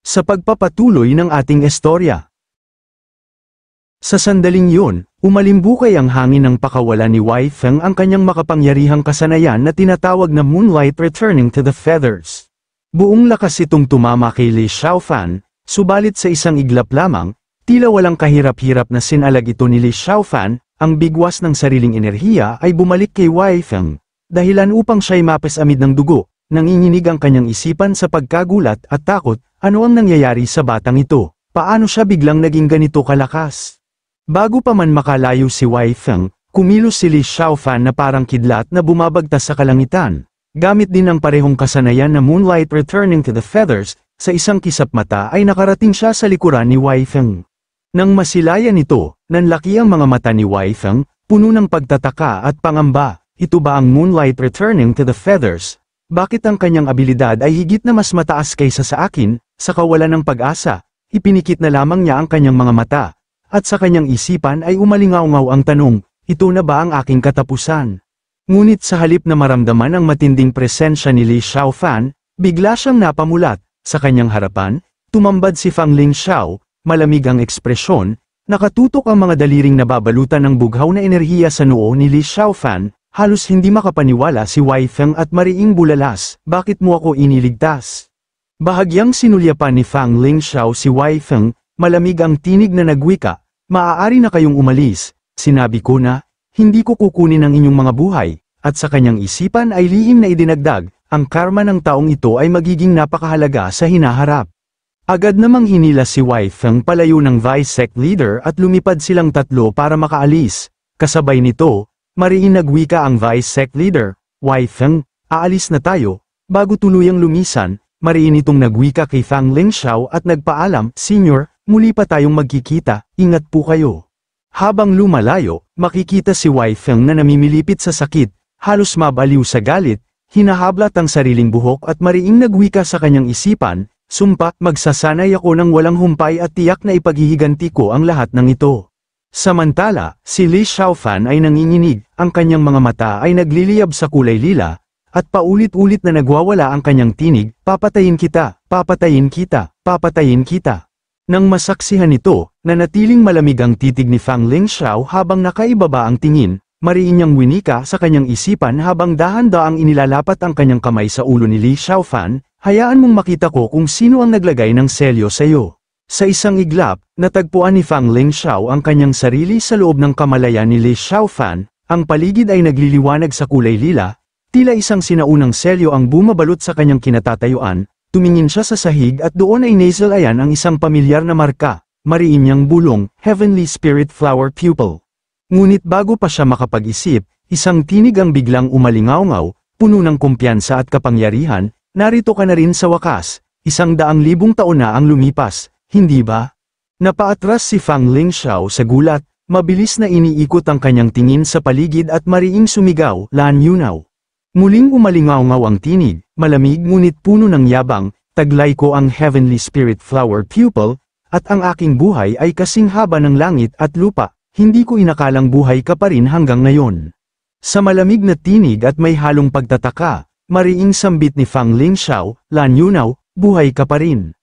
sa pagpapatuloy ng ating istorya. Sa sandaling yun, umalimbukay ang hangin ng pakawalan ni Wei Feng ang kanyang makapangyarihang kasanayan na tinatawag na Moonlight Returning to the Feathers. Buong lakas itong tumama kay Li Xiaofan, subalit sa isang iglap lamang, tila walang kahirap-hirap na sinalag ito ni Li Xiaofan, ang bigwas ng sariling enerhiya ay bumalik kay Wei Feng, dahilan upang siya'y mapasamid ng dugo. Nanginginig ang kanyang isipan sa pagkagulat at takot, ano ang nangyayari sa batang ito, paano siya biglang naging ganito kalakas? Bago pa man makalayo si Wei Feng, kumilos si Li Xiaofan na parang kidlat na bumabagtas sa kalangitan. Gamit din ang parehong kasanayan na Moonlight Returning to the Feathers, sa isang kisap mata ay nakarating siya sa likuran ni Wei Feng. Nang masilayan ito, nanlaki ang mga mata ni Wei Feng, puno ng pagtataka at pangamba. Ito ba ang Moonlight Returning to the Feathers? Bakit ang kanyang abilidad ay higit na mas mataas kaysa sa akin? Sa kawalan ng pag-asa, ipinikit na lamang niya ang kanyang mga mata, at sa kanyang isipan ay umalingaw-ngaw ang tanong, ito na ba ang aking katapusan? Ngunit sa halip na maramdaman ang matinding presensya ni Li Xiaofan, bigla siyang napamulat. Sa kanyang harapan, tumambad si Fang Lingxiao, malamig ang ekspresyon, nakatutok ang mga daliring nababalutan ng bughaw na enerhiya sa noo ni Li Xiaofan. Halos hindi makapaniwala si Wei Feng at mariing bulalas, bakit mo ako iniligtas? Bahagyang sinulyapan ni Fang Lingxiao si Wei Feng, malamig ang tinig na nagwika, maaari na kayong umalis, sinabi ko na, hindi ko kukunin ang inyong mga buhay, at sa kanyang isipan ay lihim na idinagdag, ang karma ng taong ito ay magiging napakahalaga sa hinaharap. Agad namang hinila si Wei Feng palayo ng Vice Sect Leader at lumipad silang tatlo para makaalis, kasabay nito, mariin nagwika ang Vice Sect Leader, Wei Feng, aalis na tayo, bago tuluyang lumisan, mariin itong nagwika kay Fang Lingxiao at nagpaalam, Senior, muli pa tayong magkikita, ingat po kayo. Habang lumalayo, makikita si Wei Feng na namimilipit sa sakit, halos mabaliw sa galit, hinahablat ang sariling buhok at mariing nagwika sa kanyang isipan, sumpa, magsasanay ako ng walang humpay at tiyak na ipaghihiganti ko ang lahat ng ito. Samantala, si Li Xiaofan ay nanginginig, ang kanyang mga mata ay nagliliyab sa kulay lila, at paulit-ulit na nagwawala ang kanyang tinig, papatayin kita, papatayin kita, papatayin kita. Nang masaksihan ito, nanatiling malamig ang titig ni Fang Lingxiao habang nakaibaba ang tingin, mariin niyang winika sa kanyang isipan habang dahan-daang inilalapat ang kanyang kamay sa ulo ni Li Xiaofan, hayaan mong makita ko kung sino ang naglagay ng selyo sa iyo. Sa isang iglap, natagpuan ni Fang Lingxiao ang kanyang sarili sa loob ng kamalayan ni Li Xiaofan, ang paligid ay nagliliwanag sa kulay lila, tila isang sinaunang selyo ang bumabalot sa kanyang kinatatayuan, tumingin siya sa sahig at doon ay nasalayan ang isang pamilyar na marka, mariin niyang bulong, Heavenly Spirit Flower Pupil. Ngunit bago pa siya makapag-isip, isang tinig ang biglang umalingaw-ngaw, puno ng kumpiyansa at kapangyarihan, narito ka na rin sa wakas, 100,000 taon na ang lumipas. Hindi ba? Napaatras si Fang Lingxiao sa gulat, mabilis na iniikot ang kanyang tingin sa paligid at mariing sumigaw, Lan Yunaw. Muling umalingaw-ngaw ang tinig, malamig ngunit puno ng yabang, taglay ko ang Heavenly Spirit Flower Pupil, at ang aking buhay ay kasing haba ng langit at lupa, hindi ko inakalang buhay ka pa rin hanggang ngayon. Sa malamig na tinig at may halong pagtataka, mariing sambit ni Fang Lingxiao, Lan Yunaw, buhay ka pa rin.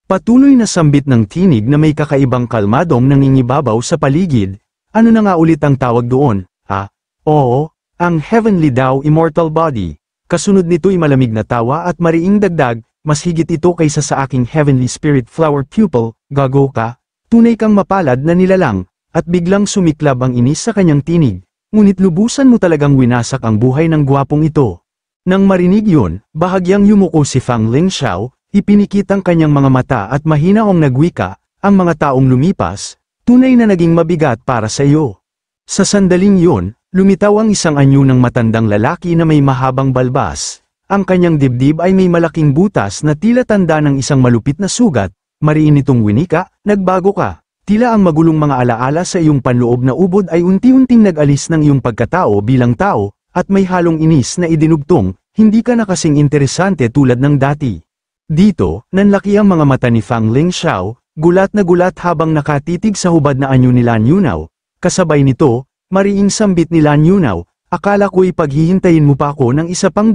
Patuloy na sambit ng tinig na may kakaibang kalmadong nangingibabaw sa paligid, ano na nga ulit ang tawag doon, oo, ang Heavenly Tao Immortal Body. Kasunod nito'y malamig na tawa at mariing dagdag, mas higit ito kaysa sa aking Heavenly Spirit Flower Pupil, gago ka, tunay kang mapalad na nilalang, at biglang sumiklab ang inis sa kanyang tinig, ngunit lubusan mo talagang winasak ang buhay ng gwapong ito. Nang marinig yun, bahagyang yumuko si Fang Lingxiao, ipinikit ang kanyang mga mata at mahinaong nagwika, ang mga taong lumipas, tunay na naging mabigat para sa iyo. Sa sandaling yun, lumitaw ang isang anyo ng matandang lalaki na may mahabang balbas. Ang kanyang dibdib ay may malaking butas na tila tanda ng isang malupit na sugat, mariin itong winika, nagbago ka. Tila ang magulong mga alaala sa iyong panloob na ubod ay unti-unting nag-alis ng iyong pagkatao bilang tao, at may halong inis na idinugtong, hindi ka na kasing interesante tulad ng dati. Dito, nanlaki ang mga mata ni Fang Lingxiao, gulat na gulat habang nakatitig sa hubad na anyo ni Lan Yunaw. Kasabay nito, mariing sambit ni Lan Yunaw, akala ko'y paghihintayin mo pa ako ng 100,000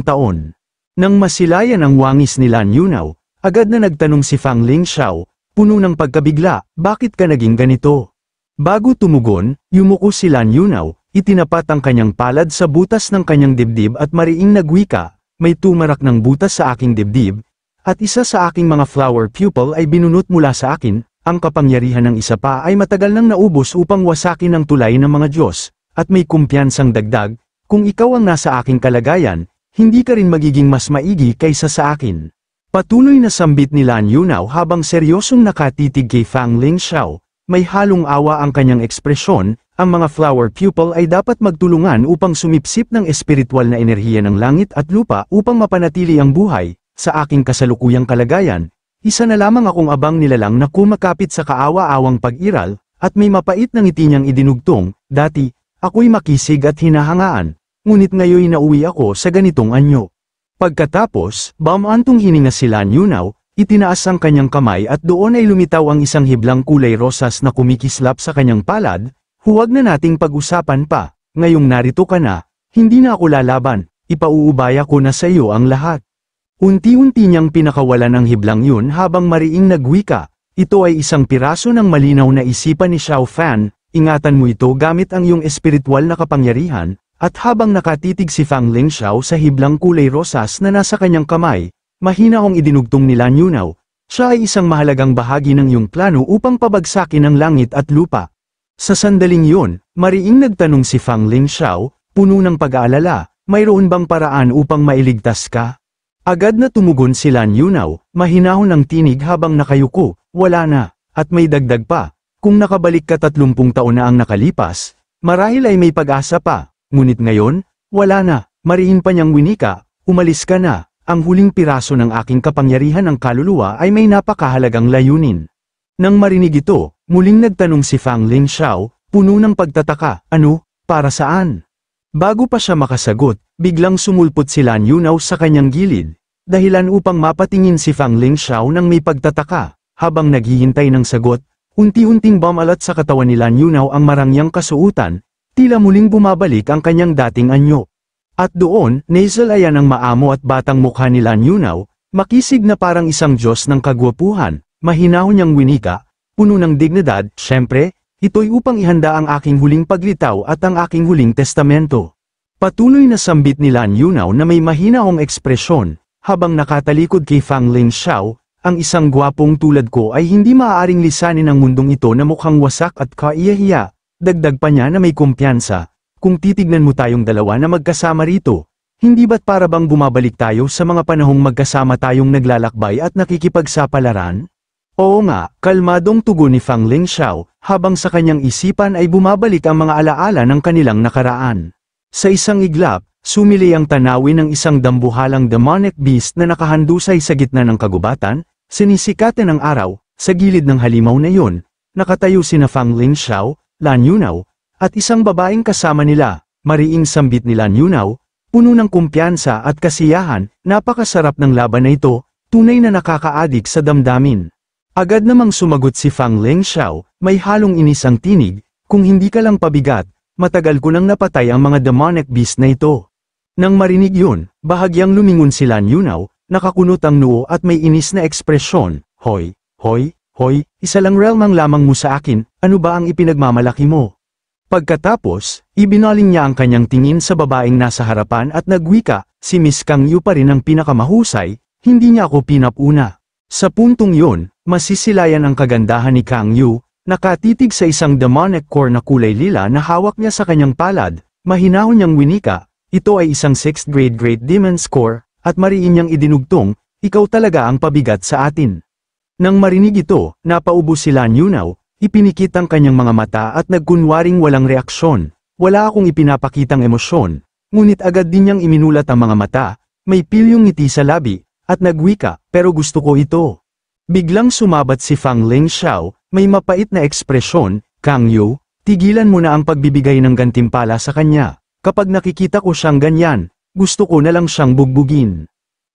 taon. Nang masilayan ang wangis ni Lan Yunaw, Agad na nagtanong si Fang Lingxiao, puno ng pagkabigla, bakit ka naging ganito? Bago tumugon, yumuko si Lan Yunao, itinapat ang kanyang palad sa butas ng kanyang dibdib at mariing nagwika, may tumarak ng butas sa aking dibdib, at isa sa aking mga flower pupil ay binunot mula sa akin, ang kapangyarihan ng isa pa ay matagal nang naubos upang wasakin ang tulay ng mga Diyos, at may kumpiyansang dagdag, kung ikaw ang nasa aking kalagayan, hindi ka rin magiging mas maigi kaysa sa akin. Patuloy na sambit ni Lan Yunao habang seryosong nakatitig kay Fang Lingxiao, may halong awa ang kanyang ekspresyon, ang mga flower pupil ay dapat magtulungan upang sumipsip ng espiritual na enerhiya ng langit at lupa upang mapanatili ang buhay, sa aking kasalukuyang kalagayan, isa na lamang akong abang nilalang na kumakapit sa kaawa-awang pag-iral, at may mapait na ngiti niyang idinugtong, dati, ako'y makisig at hinahangaan, ngunit ngayon nauwi ako sa ganitong anyo. Pagkatapos, baumantong hininga si Lan Yunao, itinaas ang kanyang kamay at doon ay lumitaw ang isang hiblang kulay rosas na kumikislap sa kanyang palad, huwag na nating pag-usapan pa, ngayong narito ka na, hindi na ako lalaban, ipauubaya ko na sa iyo ang lahat. Unti-unti niyang pinakawalan ang hiblang yun habang mariing nagwika, ito ay isang piraso ng malinaw na isipan ni Xiao Fan, ingatan mo ito gamit ang iyong espiritual na kapangyarihan. At habang nakatitig si Fang Lingxiao sa hiblang kulay rosas na nasa kanyang kamay, mahina akong idinugtong ni Lan Yunao, siya ay isang mahalagang bahagi ng iyong plano upang pabagsakin ang langit at lupa. Sa sandaling yun, mariing nagtanong si Fang Lingxiao, puno ng pag-aalala, mayroon bang paraan upang mailigtas ka? Agad na tumugon si Lan Yunao, mahinahon ang tinig habang nakayuko, wala na, at may dagdag pa, kung nakabalik ka 30 taon na ang nakalipas, marahil ay may pag-asa pa. Ngunit ngayon, wala na, mariin pa niyang winika, umalis ka na, ang huling piraso ng aking kapangyarihan ng kaluluwa ay may napakahalagang layunin. Nang marinig ito, muling nagtanong si Fang Lingxiao, puno ng pagtataka, ano, para saan? Bago pa siya makasagot, biglang sumulpot si Lan Yunao sa kanyang gilid, dahilan upang mapatingin si Fang Lingxiao ng may pagtataka, habang naghihintay ng sagot, unti-unting bumalat sa katawan ni Lan Yunao ang marangyang kasuutan, tila muling bumabalik ang kanyang dating anyo. At doon, nasalayan ang maamo at batang mukha ni Lan Yunao, makisig na parang isang Diyos ng kagwapuhan, mahinahon niyang winika, puno ng dignidad, syempre, ito'y upang ihanda ang aking huling paglitaw at ang aking huling testamento. Patuloy na sambit ni Lan Yunao na may mahinahong ekspresyon, habang nakatalikod kay Fang Lingxiao, ang isang gwapong tulad ko ay hindi maaaring lisanin ang mundong ito na mukhang wasak at kaiyahiya. Dagdag pa niya na may kumpiyansa, kung titignan mo tayong dalawa na magkasama rito, hindi ba't para bang bumabalik tayo sa mga panahong magkasama tayong naglalakbay at nakikipagsapalaran? Oo nga, kalmadong tugon ni Fang Lingxiao, habang sa kanyang isipan ay bumabalik ang mga alaala ng kanilang nakaraan. Sa isang iglap, sumili ang tanawin ng isang dambuhalang demonic beast na nakahandusay sa gitna ng kagubatan, sinisikatan ng araw, sa gilid ng halimaw na yun, nakatayo sina Fang Lingxiao, Lan Yunao, at isang babaeng kasama nila, mariing sambit ni Lan Yunao, puno ng kumpiyansa at kasiyahan, napakasarap ng laban na ito, tunay na nakakaadik sa damdamin. Agad namang sumagot si Fang Lingxiao, may halong inis ang tinig, kung hindi ka lang pabigat, matagal ko nang napatay ang mga demonic beast na ito. Nang marinig yun, bahagyang lumingon si Lan Yunao, nakakunot ang noo at may inis na ekspresyon, hoy, isa lang realmang lamang mo sa akin, ano ba ang ipinagmamalaki mo? Pagkatapos, ibinaling niya ang kanyang tingin sa babaeng nasa harapan at nagwika, si Miss Kang Yu pa rin ang pinakamahusay, hindi niya ako pinapuna. Sa puntong yun, masisilayan ang kagandahan ni Kang Yu, nakatitig sa isang demonic core na kulay lila na hawak niya sa kanyang palad, mahinahon niyang winika, ito ay isang 6th grade Great Demon's Core, at mariin niyang idinugtong, ikaw talaga ang pabigat sa atin. Nang marinig ito, napaubo si Lan Yunao, ipinikit ang kanyang mga mata at nagkunwaring walang reaksyon, wala akong ipinapakitang emosyon, ngunit agad din niyang iminulat ang mga mata, may pilyong ngiti sa labi, at nagwika, pero gusto ko ito. Biglang sumabat si Fang Lingxiao, may mapait na ekspresyon, Kang Yu, tigilan mo na ang pagbibigay ng gantimpala sa kanya, kapag nakikita ko siyang ganyan, gusto ko na lang siyang bugbugin.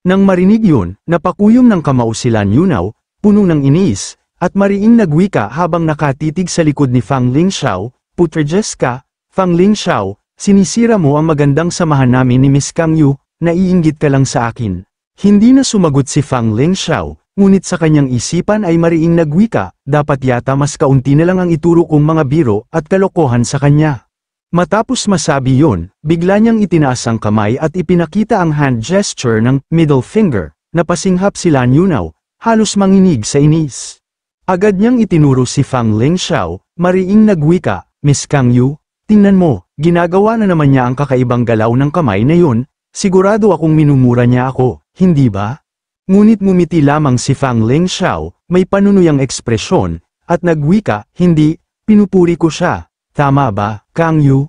Nang marinig yun, napakuyom ng kamao si Lan Yunao, puno ng inis, at mariing nagwika habang nakatitig sa likod ni Fang Lingxiao, Putrajes ka, Fang Lingxiao, sinisira mo ang magandang samahan namin ni Miss Kang Yu, naiinggit ka lang sa akin. Hindi na sumagot si Fang Lingxiao, ngunit sa kanyang isipan ay mariing nagwika, dapat yata mas kaunti na lang ang ituro kong mga biro at kalokohan sa kanya. Matapos masabi yun, bigla niyang itinaas ang kamay at ipinakita ang hand gesture ng middle finger, napasinghap si Lan Yunaw, halos manginig sa inis. Agad niyang itinuro si Fang Lingxiao, mariing nagwika, Miss Kang Yu, tingnan mo, ginagawa na naman niya ang kakaibang galaw ng kamay na yun, sigurado akong minumura niya ako, hindi ba? Ngunit ngumiti lamang si Fang Lingxiao, may panunuyang ekspresyon, at nagwika, hindi, pinupuri ko siya, tama ba, Kang Yu?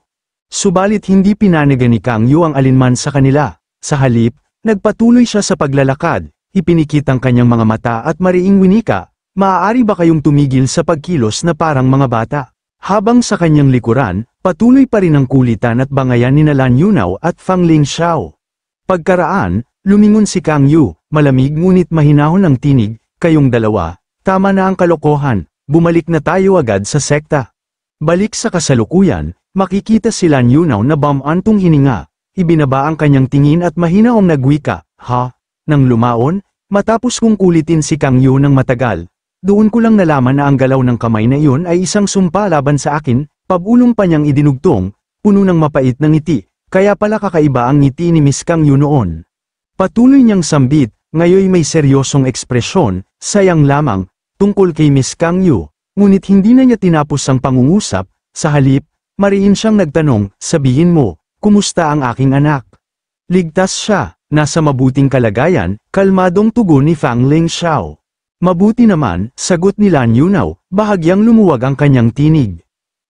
Subalit hindi pinanigan ni Kang Yu ang alinman sa kanila, sa halip, nagpatuloy siya sa paglalakad, ipinikit ang kanyang mga mata at mariing winika, maaari ba kayong tumigil sa pagkilos na parang mga bata? Habang sa kanyang likuran, patuloy pa rin ang kulitan at bangayan ni Lan Yunaw at Fang Lingxiao. Pagkaraan, lumingon si Kang Yu, malamig ngunit mahinahon ang tinig, kayong dalawa, tama na ang kalokohan, bumalik na tayo agad sa sekta. Balik sa kasalukuyan, makikita si Lan Yunaw na bumantong hininga, ibinaba ang kanyang tingin at mahinaong nagwika, ha? Nang lumaon, matapos kong kulitin si Kang Yu ng matagal, doon ko lang nalaman na ang galaw ng kamay na iyon ay isang sumpa laban sa akin, pabulong pa niyang idinugtong, puno ng mapait na ngiti, kaya pala kakaiba ang ngiti ni Miss Kang Yu noon. Patuloy niyang sambit, ngayoy may seryosong ekspresyon, sayang lamang, tungkol kay Miss Kang Yu, ngunit hindi na niya tinapos ang pangungusap, sa halip, mariin siyang nagtanong, sabihin mo, kumusta ang aking anak? Ligtas siya, nasa mabuting kalagayan, kalmadong tugon ni Fang Lingxiao. Mabuti naman, sagot ni Lan Yunaw, bahagyang lumuwag ang kanyang tinig.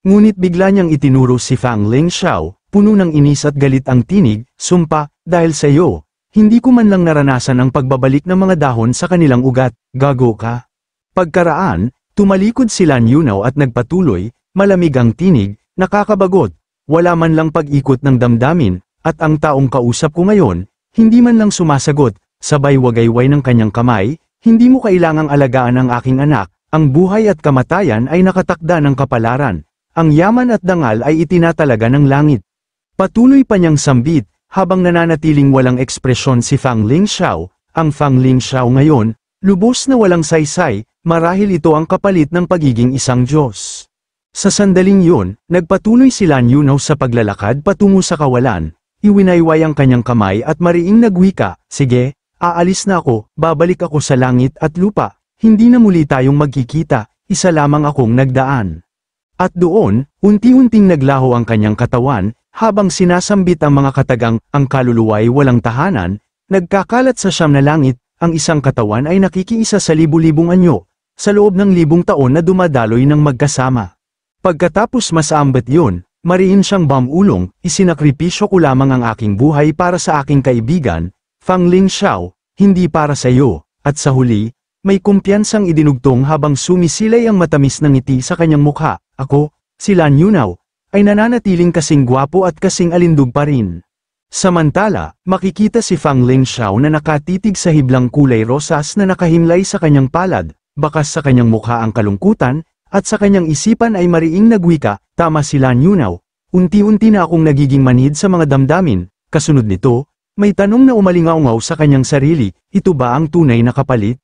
Ngunit bigla niyang itinuro si Fang Lingxiao, puno ng inis at galit ang tinig, sumpa, dahil sa iyo. Hindi ko man lang naranasan ang pagbabalik ng mga dahon sa kanilang ugat, gago ka. Pagkaraan, tumalikod si Lan Yunaw at nagpatuloy, malamig ang tinig, nakakabagot, wala man lang pag-ikot ng damdamin, at ang taong kausap ko ngayon, hindi man lang sumasagot, sabay wagayway ng kanyang kamay, hindi mo kailangang alagaan ang aking anak, ang buhay at kamatayan ay nakatakda ng kapalaran, ang yaman at dangal ay itinatalaga ng langit. Patuloy pa niyang sambit, habang nananatiling walang ekspresyon si Fang Lingxiao, ang Fang Lingxiao ngayon, lubos na walang saysay, marahil ito ang kapalit ng pagiging isang Diyos. Sa sandaling yun, nagpatuloy si Lan Yunaw sa paglalakad patungo sa kawalan, iwinayway ang kanyang kamay at mariing nagwika, sige, aalis na ako, babalik ako sa langit at lupa, hindi na muli tayong magkikita, isa lamang akong nagdaan. At doon, unti-unting naglaho ang kanyang katawan, habang sinasambit ang mga katagang, ang kaluluwa'y walang tahanan, nagkakalat sa siyam na langit, ang isang katawan ay nakikiisa sa libu-libong anyo, sa loob ng 1,000 taon na dumadaloy ng magkasama. Pagkatapos masambat yun, mariin siyang bamulong, isinakripisyo ko lamang ang aking buhay para sa aking kaibigan, Fang Lingxiao, hindi para sa iyo, at sa huli, may kumpiyansang idinugtong habang sumisilay ang matamis na ngiti sa kanyang mukha, ako, si Lan Yunaw, ay nananatiling kasing gwapo at kasing alindog pa rin. Samantala, makikita si Fang Lingxiao na nakatitig sa hiblang kulay rosas na nakahimlay sa kanyang palad, bakas sa kanyang mukha ang kalungkutan, at sa kanyang isipan ay mariing nagwika, tama si Lan Yunaw, unti-unti na akong nagiging manhid sa mga damdamin, kasunod nito, may tanong na umalingaungaw sa kanyang sarili, ito ba ang tunay na kapalit?